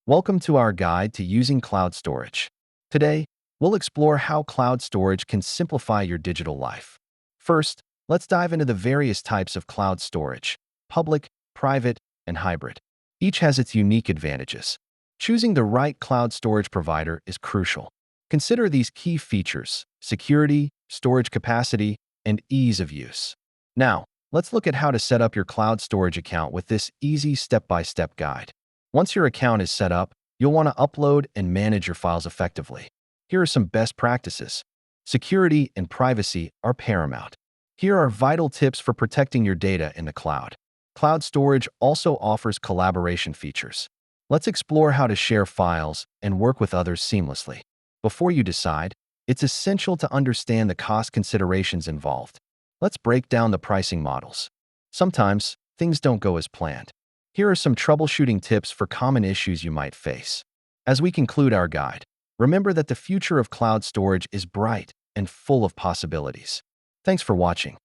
Welcome to our guide to using cloud storage. Today, we'll explore how cloud storage can simplify your digital life. First, let's dive into the various types of cloud storage: public, private, and hybrid. Each has its unique advantages. Choosing the right cloud storage provider is crucial. Consider these key features: security, storage capacity, and ease of use. Now, let's look at how to set up your cloud storage account with this easy step-by-step guide. Once your account is set up, you'll want to upload and manage your files effectively. Here are some best practices. Security and privacy are paramount. Here are vital tips for protecting your data in the cloud. Cloud storage also offers collaboration features. Let's explore how to share files and work with others seamlessly. Before you decide, it's essential to understand the cost considerations involved. Let's break down the pricing models. Sometimes, things don't go as planned. Here are some troubleshooting tips for common issues you might face. As we conclude our guide, remember that the future of cloud storage is bright and full of possibilities. Thanks for watching.